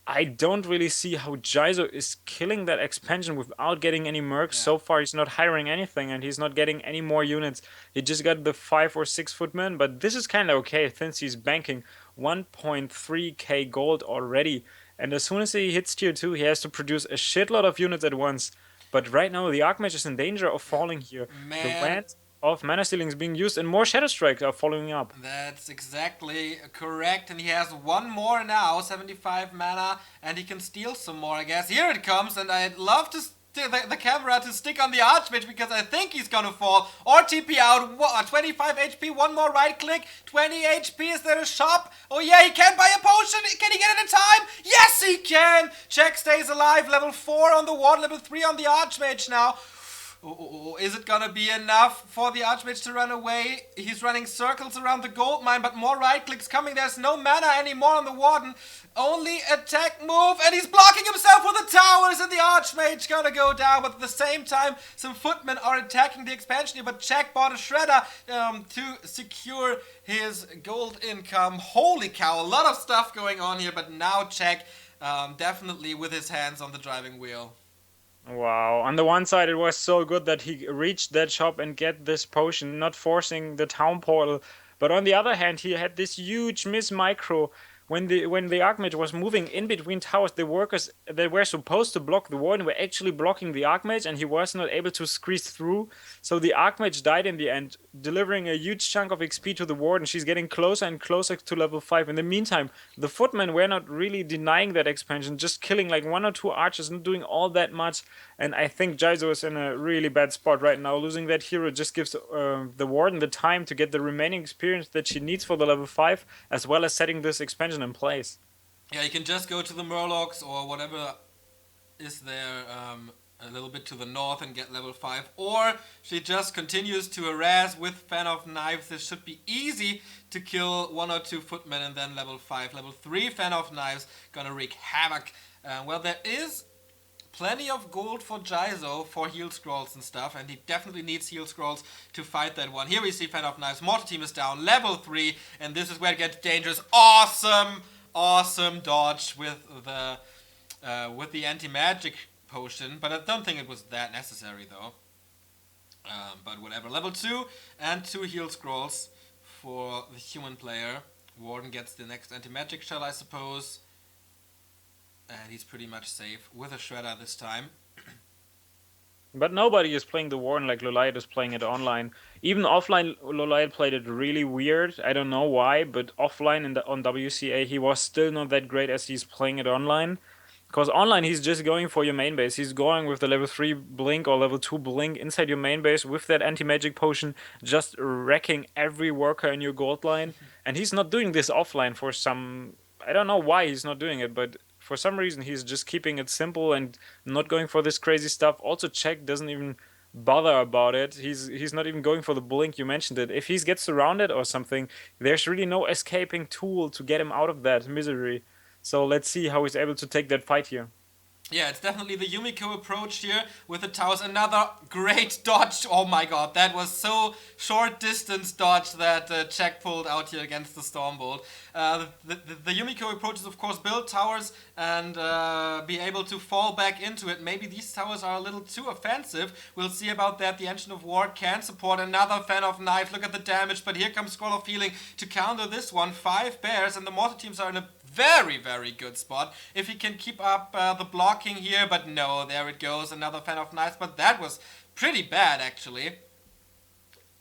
I don't really see how Jisoo is killing that expansion without getting any mercs. Yeah. So far, he's not hiring anything and he's not getting any more units. He just got the 5 or 6 footmen, but this is kind of okay since he's banking 1.3k gold already. And as soon as he hits tier 2, he has to produce a shitload of units at once. But right now, the Archmage is in danger of falling here. Man. The Wand of Mana Stealing is being used and more Shadow Strikes are following up. That's exactly correct, and he has one more now, 75 mana, and he can steal some more, I guess. Here it comes, and I'd love to the camera to stick on the Archmage because I think he's gonna fall. Or TP out, 25 HP, one more right click, 20 HP, is there a shop? Oh yeah, he can buy a potion, can he get it in time? Yes he can! Jack stays alive, level 4 on the ward, level 3 on the Archmage now. Oh, is it gonna be enough for the Archmage to run away? He's running circles around the gold mine, but more right clicks coming. There's no mana anymore on the Warden. Only attack move, and he's blocking himself with the towers, and the Archmage gonna go down. But at the same time, some footmen are attacking the expansion here, but Jack bought a Shredder to secure his gold income. Holy cow, a lot of stuff going on here, but now Jack definitely with his hands on the driving wheel. Wow. On the one side, it was so good that he reached that shop and get this potion, not forcing the town portal. But on the other hand, he had this huge miss micro. When the Archmage was moving in between towers, the workers that were supposed to block the Warden were actually blocking the Archmage, and he was not able to squeeze through. So the Archmage died in the end, delivering a huge chunk of XP to the Warden. She's getting closer and closer to level 5. In the meantime, the footmen were not really denying that expansion, just killing like 1 or 2 archers, not doing all that much. And I think Jisoo is in a really bad spot right now. Losing that hero just gives the Warden the time to get the remaining experience that she needs for the level 5, as well as setting this expansion in place. Yeah, you can just go to the Murlocs or whatever is there a little bit to the north and get level 5. Or she just continues to harass with Fan of Knives. This should be easy to kill 1 or 2 footmen and then level 5. Level 3 Fan of Knives gonna wreak havoc. Well, there is plenty of gold for Jisoo for heal scrolls and stuff, and he definitely needs heal scrolls to fight that one. Here we see Fan of Knives. Mortar Team is down, level 3, and this is where it gets dangerous. Awesome dodge with the anti-magic potion, but I don't think it was that necessary though. But whatever. Level 2 and 2 heal scrolls for the human player. Warden gets the next anti-magic shell, I suppose. And he's pretty much safe with a Shredder this time. But nobody is playing the Warden like Lolite is playing it online. Even offline, Lolite played it really weird. I don't know why, but offline on WCA, he was still not that great as he's playing it online. Because online, he's just going for your main base. He's going with the level 3 Blink or level 2 Blink inside your main base with that anti-magic potion, just wrecking every worker in your gold line. And he's not doing this offline for some... I don't know why he's not doing it, but for some reason he's just keeping it simple and not going for this crazy stuff. Also, Check doesn't even bother about it. He's not even going for the blink. You mentioned it. If he gets surrounded or something, there's really no escaping tool to get him out of that misery. So let's see how he's able to take that fight here. Yeah, it's definitely the Yumiko approach here with the towers. Another great dodge. Oh my god, that was so short distance dodge that Czech pulled out here against the Stormbolt. The Yumiko approach is of course build towers and be able to fall back into it. Maybe these towers are a little too offensive. We'll see about that. The Engine of War can support another Fan of Knife. Look at the damage, but here comes Scroll of Healing to counter this one. 5 bears and the mortar teams are in a very, very good spot if he can keep up the blocking here, but no, there it goes, another Fan of Knives, but that was pretty bad actually.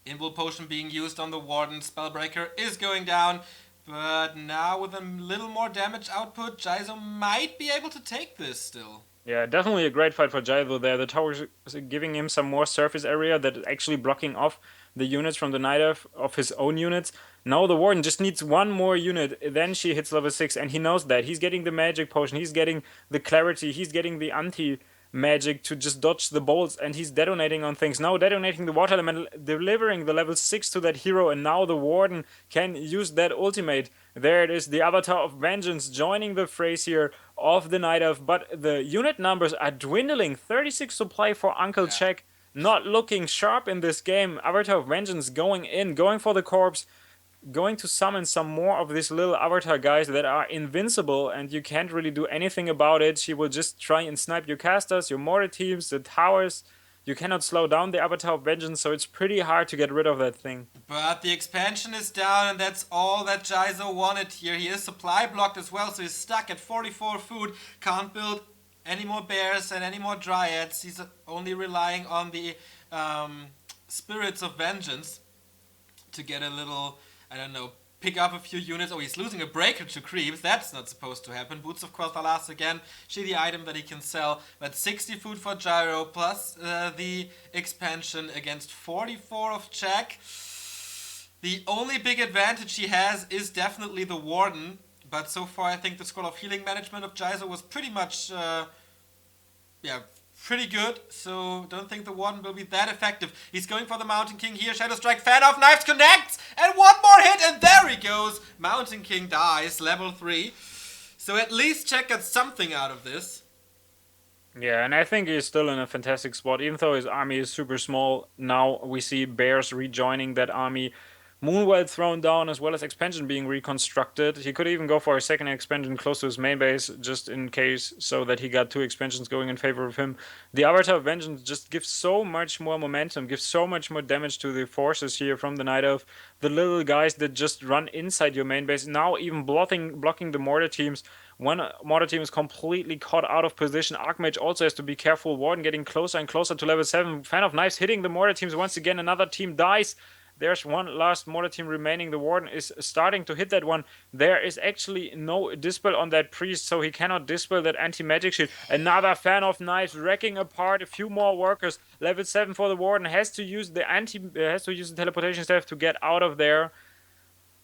Invul Potion being used on the Warden, Spellbreaker is going down, but now with a little more damage output, Jisoo might be able to take this still. Yeah, definitely a great fight for Jisoo there. The tower's giving him some more surface area that is actually blocking off the units from the Night Elf of his own units. Now the Warden just needs one more unit, then she hits level 6, and he knows that. He's getting the magic potion, he's getting the clarity, he's getting the anti-magic to just dodge the bolts, and he's detonating on things. Now detonating the water element, delivering the level 6 to that hero, and now the Warden can use that ultimate. There it is, the Avatar of Vengeance joining the phrase here of the Night Elf, but the unit numbers are dwindling. 36 supply for Uncle Czech, not looking sharp in this game. Avatar of Vengeance going in, going for the corpse, going to summon some more of these little avatar guys that are invincible and you can't really do anything about it. She will just try and snipe your casters, your mortar teams, the towers. You cannot slow down the Avatar of Vengeance, so it's pretty hard to get rid of that thing. But the expansion is down, and that's all that Jisoo wanted here. He is supply blocked as well, so he's stuck at 44 food. Can't build any more bears and any more dryads. He's only relying on the Spirits of Vengeance to get a little, I don't know, pick up a few units. Oh, he's losing a breaker to creeps. That's not supposed to happen. Boots of Quathalas again. Shitty item that he can sell. But 60 food for Gyro plus the expansion against 44 of Czech. The only big advantage he has is definitely the Warden. But so far I think the Scroll of Healing management of Jisoo was pretty much, pretty good, so don't think the Warden will be that effective. He's going for the Mountain King here. Shadow Strike, Fan of Knives connects, and one more hit, and there he goes. Mountain King dies, level 3. So at least Czech got something out of this. Yeah, and I think he's still in a fantastic spot, even though his army is super small. Now we see bears rejoining that army. Moonwell thrown down, as well as expansion being reconstructed. He could even go for a second expansion close to his main base, just in case, so that he got 2 expansions going in favor of him. The Avatar of Vengeance just gives so much more momentum, gives so much more damage to the forces here from the Night Elf. The little guys that just run inside your main base, now even blocking the mortar teams. One mortar team is completely caught out of position. Archmage also has to be careful. Warden getting closer and closer to level 7. Fan of Knives hitting the mortar teams once again. Another team dies. There's one last mortar team remaining. The Warden is starting to hit that one. There is actually no dispel on that priest, so he cannot dispel that anti-magic shield. Another Fan of Knives wrecking apart a few more workers. Level 7 for the Warden has to use the teleportation staff to get out of there.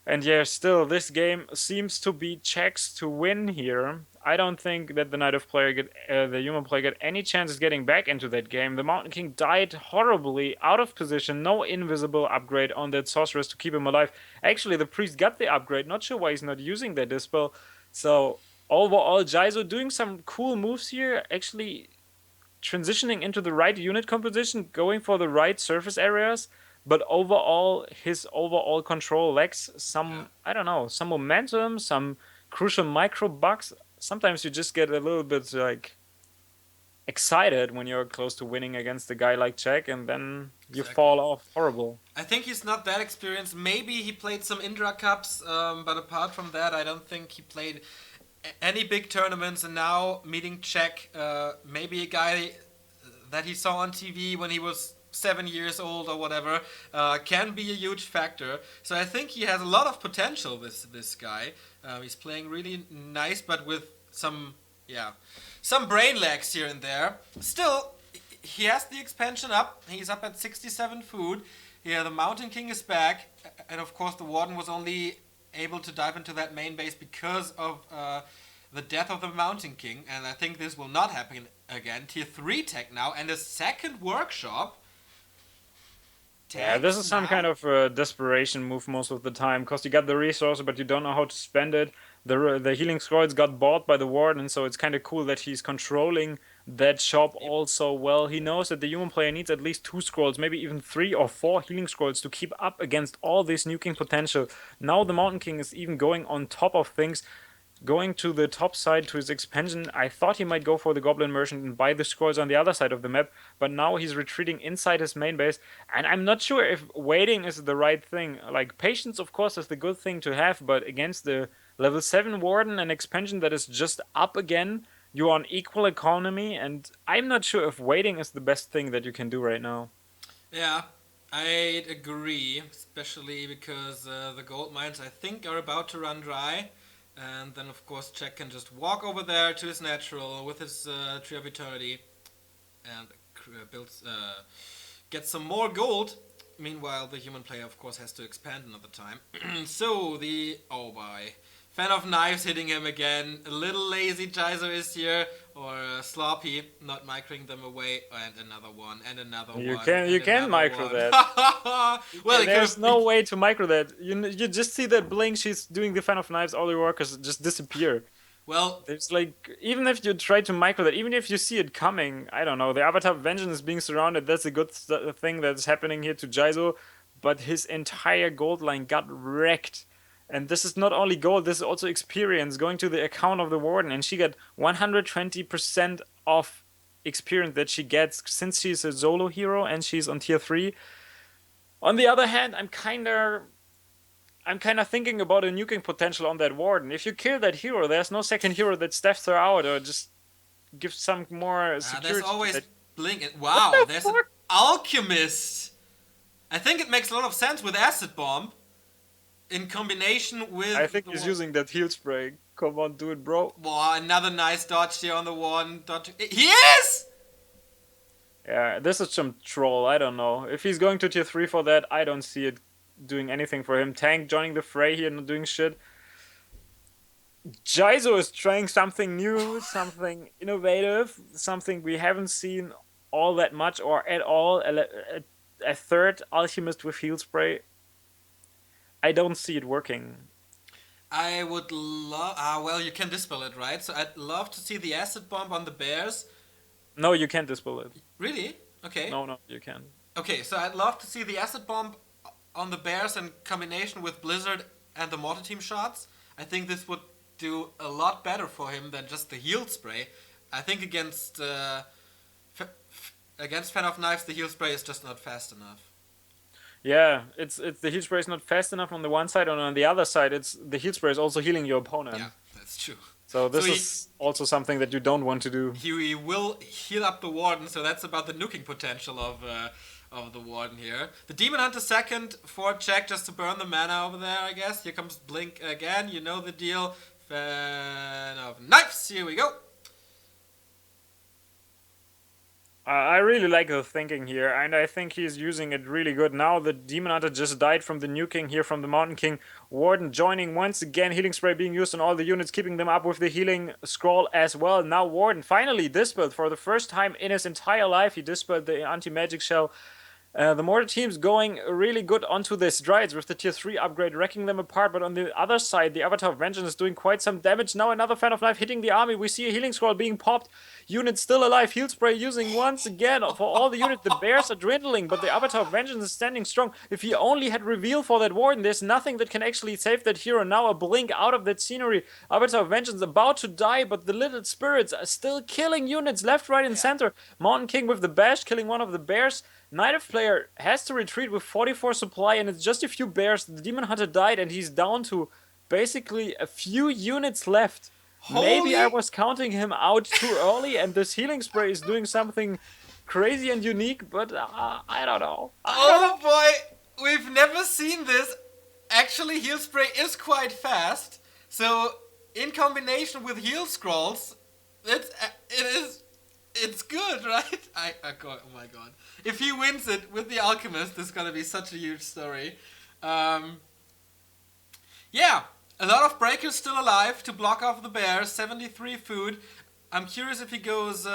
And yeah, still, this game seems to be Czechs to win here. I don't think that the the human player get any chances getting back into that game. The Mountain King died horribly, out of position, no invisible upgrade on that sorceress to keep him alive. Actually, the priest got the upgrade, not sure why he's not using that dispel. So, overall, Jisoo doing some cool moves here, actually transitioning into the right unit composition, going for the right surface areas. But overall, his overall control lacks some, I don't know, some momentum, some crucial micro bugs. Sometimes you just get a little bit like excited when you're close to winning against a guy like Czech, and then you fall off horrible. I think he's not that experienced. Maybe he played some Indra Cups, but apart from that, I don't think he played any big tournaments. And now meeting Czech, maybe a guy that he saw on TV when he was 7 years old or whatever, can be a huge factor. So I think he has a lot of potential, this guy. He's playing really nice, but with some brain lags here and there. Still, he has the expansion up. He's up at 67 food. Yeah, the Mountain King is back. And of course the Warden was only able to dive into that main base because of the death of the Mountain King. And I think this will not happen again. Tier 3 tech now, and a second workshop. Yeah, this is some kind of desperation move most of the time, because you got the resource, but you don't know how to spend it. The healing scrolls got bought by the warden, so it's kind of cool that he's controlling that shop Yep. also well. He knows that the human player needs at least 2 scrolls, maybe even 3 or 4 healing scrolls to keep up against all this nuking potential. Now the Mountain King is even going on top of things, going to the top side to his expansion. I thought he might go for the Goblin Merchant and buy the scrolls on the other side of the map, but now he's retreating inside his main base, and I'm not sure if waiting is the right thing. Like, patience, of course, is the good thing to have, but against the level 7 Warden and expansion that is just up again, you're on equal economy, and I'm not sure if waiting is the best thing that you can do right now. Yeah, I'd agree, especially because the gold mines, I think, are about to run dry. And then, of course, Jack can just walk over there to his natural with his Tree of Eternity and get some more gold. Meanwhile, the human player, of course, has to expand another time. So, oh boy. Fan of Knives hitting him again. A little lazy Jisoo is here, or sloppy, not microing them away. And another one, and another one. You can micro that. Well, there's no way to micro that. You just see that blink. She's doing the Fan of Knives. All your workers just disappear. Well, there's like, even if you try to micro that, even if you see it coming, I don't know. The Avatar of Vengeance is being surrounded. That's a good thing that's happening here to Jisoo, but his entire gold line got wrecked. And this is not only gold, this is also experience going to the account of the Warden. And she got 120% of experience that she gets since she's a solo hero and she's on tier 3. On the other hand, I'm kind of thinking about a nuking potential on that Warden. If you kill that hero, there's no second hero that staffs her out or just gives some more security. There's always blink. Wow, there's an Alchemist. I think it makes a lot of sense with Acid Bomb. In combination with... I think he's using that heal spray. Come on, do it, bro. Wow, another nice dodge here on the one. He is! Yeah, this is some troll. I don't know. If he's going to tier 3 for that, I don't see it doing anything for him. Tank joining the fray here, not doing shit. Jisoo is trying something new, something innovative, something we haven't seen all that much or at all. A third Alchemist with heal spray. I don't see it working. I would love... well, you can dispel it, right? So I'd love to see the Acid Bomb on the bears. No, you can't dispel it. Really? Okay. No, you can't. Okay, so I'd love to see the Acid Bomb on the bears in combination with Blizzard and the Mortar Team shots. I think this would do a lot better for him than just the heal spray. I think against Fan of Knives, the heal spray is just not fast enough. Yeah, it's the heal spray is not fast enough on the one side, and on the other side, it's the heal spray is also healing your opponent. Yeah, that's true. So this is also something that you don't want to do. He will heal up the Warden, so that's about the nuking potential of the Warden here. The Demon Hunter second for Jack just to burn the mana over there, I guess. Here comes Blink again. You know the deal. Fan of Knives. Here we go. I really like the thinking here, and I think he's using it really good. Now the Demon Hunter just died from the nuking here from the Mountain King. Warden joining once again, healing spray being used on all the units, keeping them up with the healing scroll as well. Now Warden finally dispelled for the first time in his entire life. He dispelled the anti-magic shell. The Mortar team's going really good onto the strides with the tier 3 upgrade, wrecking them apart, but on the other side, the Avatar of Vengeance is doing quite some damage. Now another Fan of Life hitting the army. We see a healing scroll being popped. Units still alive. Heal spray using once again for all the units. The bears are dwindling, but the Avatar of Vengeance is standing strong. If he only had reveal for that Warden, there's nothing that can actually save that hero. Now a blink out of that scenery. Avatar of Vengeance about to die, but the little spirits are still killing units left, right, and center. Mountain King with the bash, killing one of the bears. Native player has to retreat with 44 supply, and it's just a few bears. The Demon Hunter died, and he's down to basically a few units left. Maybe I was counting him out too early, and this healing spray is doing something crazy and unique, but I don't know. Oh boy, we've never seen this. Actually, heal spray is quite fast, so in combination with heal scrolls, it's good, right? Oh my god. If he wins it with the Alchemist, this is gonna be such a huge story. Yeah, a lot of breakers still alive to block off the bears. 73 food. I'm curious if he goes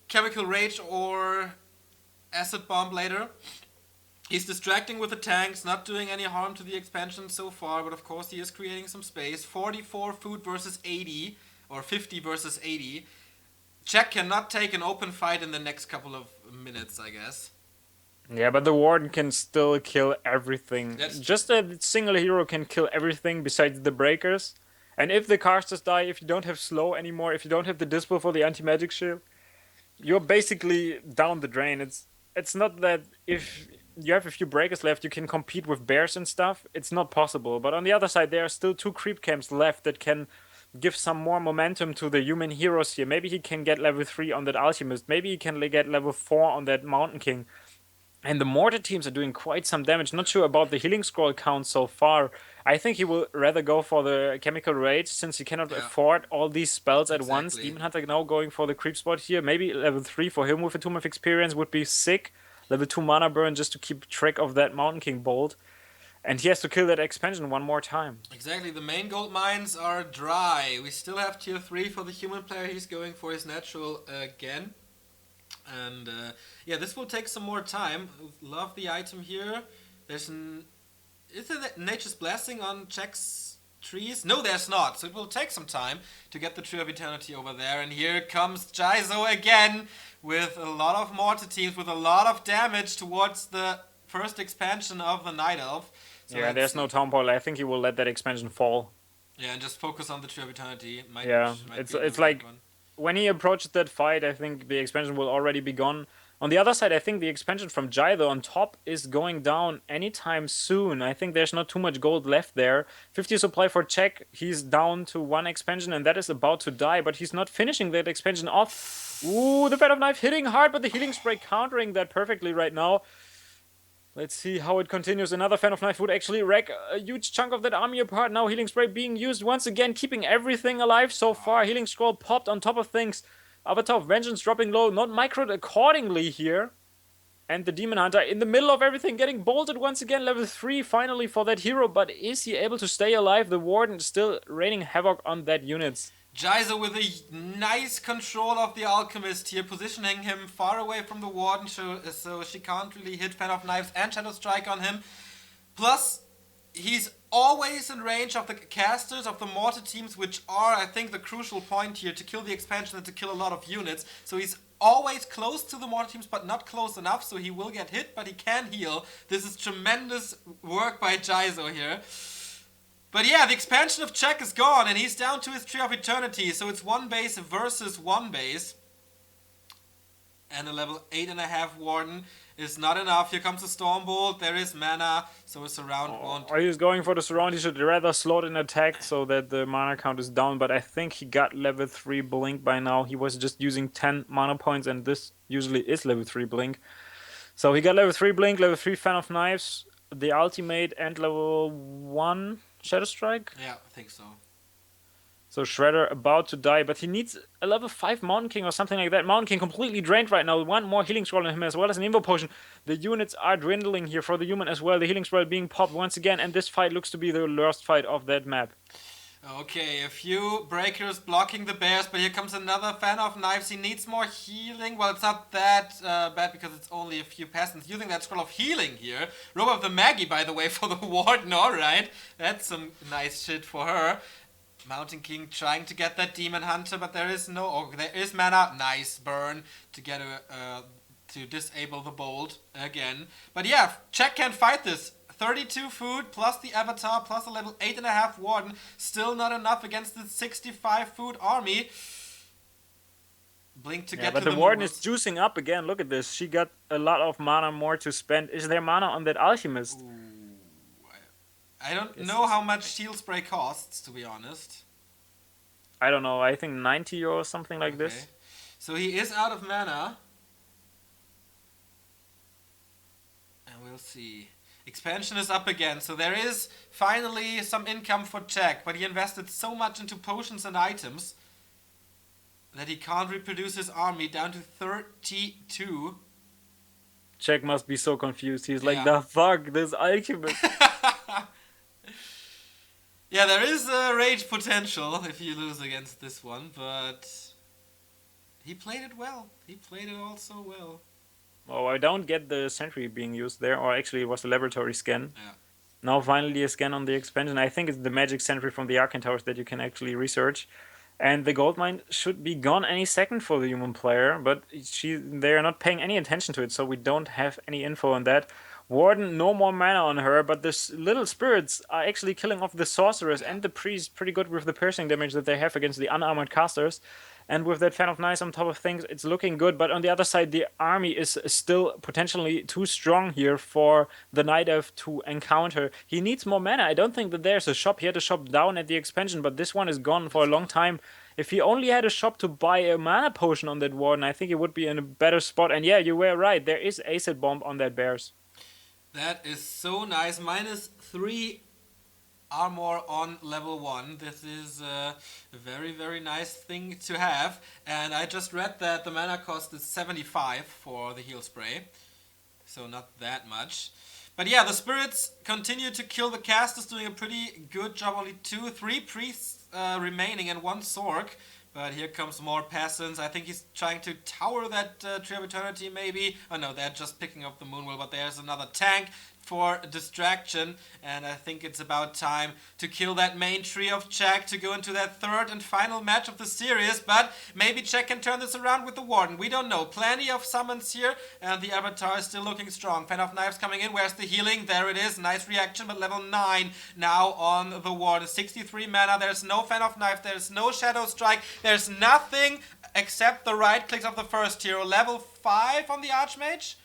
Chemical Rage or Acid Bomb later. He's distracting with the tanks, not doing any harm to the expansion so far, but of course he is creating some space. 44 food versus 80, or 50 versus 80. Czech cannot take an open fight in the next couple of minutes, I guess. Yeah, but the Warden can still kill everything. That's Just a single hero can kill everything besides the breakers. And if the casters die, if you don't have slow anymore, if you don't have the Dispel for the anti-magic shield, you're basically down the drain. It's not that if you have a few breakers left, you can compete with bears and stuff. It's not possible. But on the other side, there are still 2 creep camps left that can give some more momentum to the human heroes here. Maybe he can get level 3 on that Alchemist. Maybe he can get level 4 on that Mountain King. And the mortar teams are doing quite some damage. Not sure about the healing scroll count so far. I think he will rather go for the chemical rage since he cannot afford all these spells at once. Demon Hunter now going for the creep spot here. Maybe level 3 for him with a Tomb of Experience would be sick. Level 2 mana burn just to keep track of that Mountain King bolt. And he has to kill that expansion one more time. Exactly, the main gold mines are dry. We still have tier 3 for the human player. He's going for his natural again. And yeah, this will take some more time. Love the item here. Is there Nature's Blessing on Czech's trees? No, there's not. So it will take some time to get the Tree of Eternity over there. And here comes Jisoo again with a lot of mortar teams, with a lot of damage towards the first expansion of the Night Elf. So yeah, there's no Town Portal. I think he will let that expansion fall. Yeah, and just focus on the Tree of Eternity. It's like when he approaches that fight, I think the expansion will already be gone. On the other side, I think the expansion from Jisoo on top is going down anytime soon. I think there's not too much gold left there. 50 supply for Czech. He's down to 1 expansion, and that is about to die, but he's not finishing that expansion off. Ooh, the Fan of Knife hitting hard, but the Healing Spray countering that perfectly right now. Let's see how it continues. Another Fan of Knife would actually wreck a huge chunk of that army apart. Now Healing Spray being used once again, keeping everything alive so far. Healing Scroll popped on top of things. Avatar of Vengeance dropping low, not microed accordingly here. And the Demon Hunter in the middle of everything getting bolted once again. Level 3 finally for that hero, but is he able to stay alive? The Warden still raining havoc on that unit. Jisoo with a nice control of the Alchemist here, positioning him far away from the Warden so she can't really hit Fan of Knives and Shadow Strike on him. Plus, he's always in range of the casters of the mortar teams, which are, I think, the crucial point here to kill the expansion and to kill a lot of units. So he's always close to the mortar teams, but not close enough, so he will get hit, but he can heal. This is tremendous work by Jisoo here. But yeah, the expansion of Czech is gone, and he's down to his Tree of Eternity, so it's 1 base versus 1 base. And a level 8.5 Warden is not enough. Here comes the Stormbolt, there is mana, so a surround won't... He's going for the surround. He should rather slot in attack so that the mana count is down, but I think he got level 3 Blink by now. He was just using 10 mana points, and this usually is level 3 Blink. So he got level 3 Blink, level 3 Fan of Knives, the ultimate, and level 1 Shadow Strike? Yeah, I think so. So Shredder about to die, but he needs a level 5 Mountain King or something like that. Mountain King completely drained right now. 1 more Healing Scroll on him as well as an Invo Potion. The units are dwindling here for the human as well. The Healing Scroll being popped once again, and this fight looks to be the last fight of that map. Okay, a few breakers blocking the bears, but here comes another Fan of Knives. He needs more healing. Well, it's not that bad because it's only a few peasants using that scroll of healing here. Robe of the Maggie, by the way, for the Warden. Alright, that's some nice shit for her. Mountain King trying to get that Demon Hunter, but there is no... Oh, there is mana. Nice burn to get to disable the bolt again. But yeah, Czech can fight this. 32 food plus the Avatar plus a level 8.5 Warden. Still not enough against the 65 food army. Blink to get to the... But the Warden is juicing up again. Look at this. She got a lot of mana more to spend. Is there mana on that Alchemist? Ooh, I don't know how much Shield Spray costs, to be honest. I don't know. I think 90 or something like this. So he is out of mana. And we'll see. Expansion is up again, so there is finally some income for Czech, but he invested so much into potions and items that he can't reproduce his army down to 32. Czech must be so confused. He's like, the fuck, this Alchemist. Yeah, there is rage potential if you lose against this one, but he played it well. He played it all so well. Oh, I don't get the sentry being used there, or actually it was the laboratory scan. Yeah. Now finally a scan on the expansion. I think it's the magic sentry from the Arcane Towers that you can actually research. And the gold mine should be gone any second for the human player, but they are not paying any attention to it, so we don't have any info on that. Warden, no more mana on her, but the little spirits are actually killing off the sorceress and the priest pretty good with the piercing damage that they have against the unarmored casters. And with that Fan of Knives on top of things, it's looking good. But on the other side, the army is still potentially too strong here for the Night Elf to encounter. He needs more mana. I don't think that there's a shop. He had a shop down at the expansion, but this one is gone for a long time. If he only had a shop to buy a mana potion on that Warden, I think he would be in a better spot. And yeah, you were right. There is Acid Bomb on that Bears. That is so nice. -3 armor on level 1. This is a very, very nice thing to have. And I just read that the mana cost is 75 for the heal spray. So not that much. But yeah, the spirits continue to kill the casters, doing a pretty good job. Only 3 priests remaining and 1 Sorc. But here comes more peasants. I think he's trying to tower that Tree of Eternity maybe. Oh no, they're just picking up the Moonwell, but there's another tank for distraction, and I think it's about time to kill that main tree of Jack to go into that third and final match of the series, but maybe Jack can turn this around with the Warden. We don't know. Plenty of summons here, and the Avatar is still looking strong. Fan of Knives coming in. Where's the healing? There it is. Nice reaction, but level 9 now on the Warden. 63 mana. There's no Fan of Knife. There's no Shadow Strike. There's nothing except the right clicks of the first hero. Level 5 on the Archmage.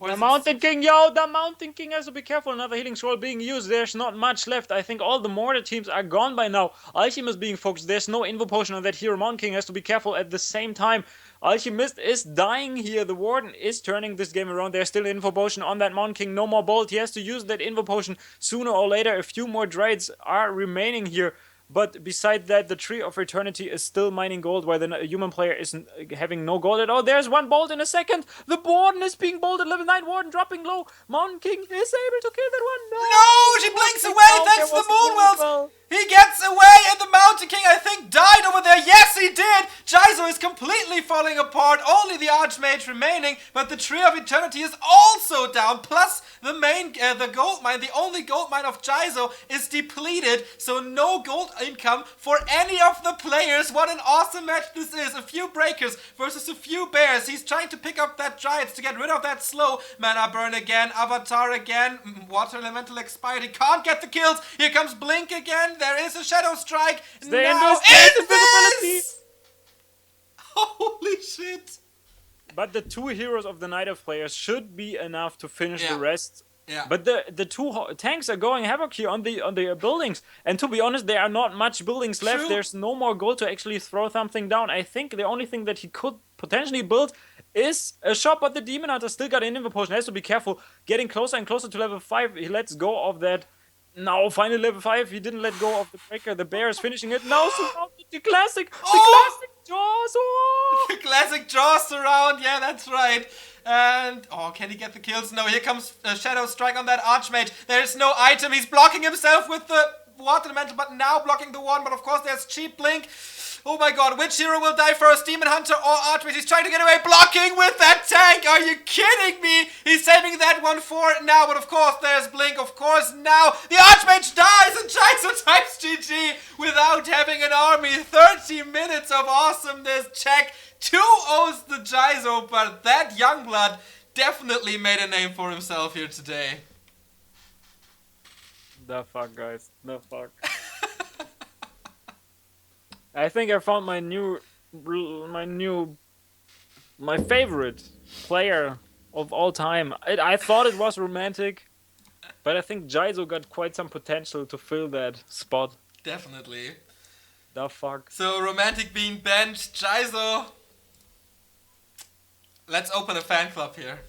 The Mountain King, yo, the Mountain King has to be careful. Another healing scroll being used. There's not much left. I think all the mortar teams are gone by now. Alchemist being focused. There's no Invo Potion on that hero. Mountain King has to be careful at the same time. Alchemist is dying here. The Warden is turning this game around. There's still Invo Potion on that Mountain King. No more Bolt. He has to use that Invo Potion sooner or later. A few more Dryads are remaining here. But beside that, the Tree of Eternity is still mining gold, while the human player is having no gold at all. There's 1 bolt in a second. The Warden is being bolted. Level 9 Warden dropping low. Mountain King is able to kill that one. No, she blinks away thanks to the Moonwells. He gets away, and the Mountain King, I think, died over there. Yes, he did. Jisoo is completely falling apart. Only the Archmage remaining, but the Tree of Eternity is also down. Plus, the gold mine, the only gold mine of Jisoo, is depleted. So no gold income for any of the players. What an awesome match this is. A few breakers versus a few bears. He's trying to pick up that Dryads to get rid of that slow. Mana burn again. Avatar again. Water Elemental expired. He can't get the kills. Here comes Blink again. There is a Shadow Strike. Now Invis! Holy shit. But the 2 heroes of the Night of players should be enough to finish the rest. Yeah. But the 2 tanks are going havoc here on the buildings. And to be honest, there are not much buildings left. True. There's no more gold to actually throw something down. I think the only thing that he could potentially build is a shop, but the Demon Hunter still got an Invo Potion. He has to be careful. Getting closer and closer to level 5. He lets go of that. Now, finally level 5. He didn't let go of the breaker. The bear is finishing it. Now, surrounded the classic. The classic Jaws. Oh! The classic Jaws surround. Yeah, that's right. And, can he get the kills? No, here comes Shadow Strike on that Archmage. There's no item. He's blocking himself with the Water Elemental, but now blocking the one. But of course, there's Cheap Blink. Oh my god, which hero will die first? Demon Hunter or Archmage? He's trying to get away, blocking with that tank! Are you kidding me? He's saving that one for now, but of course there's Blink, of course now. The Archmage dies and Jisoo types GG without having an army. 30 minutes of awesomeness. Check 2-0s the Jisoo, but that Youngblood definitely made a name for himself here today. The fuck, guys. The fuck. I think I found my favorite player of all time. I thought it was Romantic, but I think Jisoo got quite some potential to fill that spot. Definitely. The fuck. So Romantic being benched, Jisoo. Let's open a fan club here.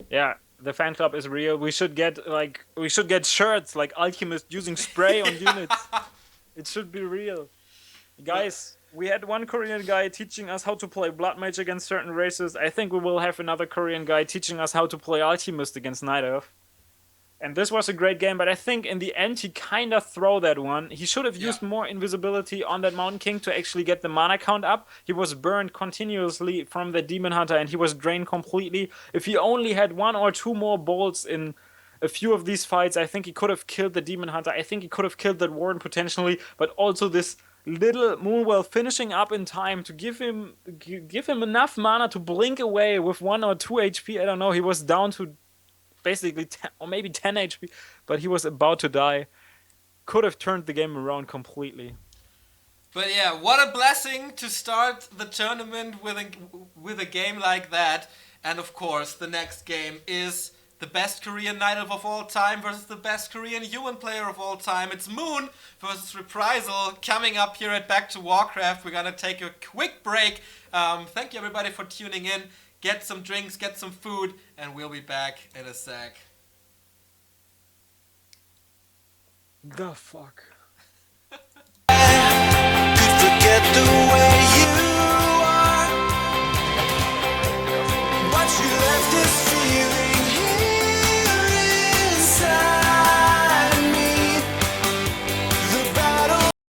Yeah, the fan club is real. We should get shirts like Alchemist using spray on units. It should be real. Guys, we had one Korean guy teaching us how to play Blood Mage against certain races. I think we will have another Korean guy teaching us how to play Alchemist against Night Elf. And this was a great game, but I think in the end he kind of threw that one. He should have used more invisibility on that Mountain King to actually get the mana count up. He was burned continuously from the Demon Hunter and he was drained completely. If he only had 1 or 2 more bolts in a few of these fights, I think he could have killed the Demon Hunter. I think he could have killed that Warden potentially, but also this little Moonwell finishing up in time to give him enough mana to blink away with 1 or 2 HP. I don't know. He was down to basically 10, or maybe 10 HP, but he was about to die. Could have turned the game around completely. But yeah, what a blessing to start the tournament with a game like that. And of course, the next game is the best Korean Night Elf of all time versus the best Korean human player of all time. It's Moon versus Reprisal coming up here at Back to Warcraft. We're gonna take a quick break. Thank you everybody for tuning in. Get some drinks, get some food, and we'll be back in a sec. The fuck? Could forget the way you are. What you left is feeling.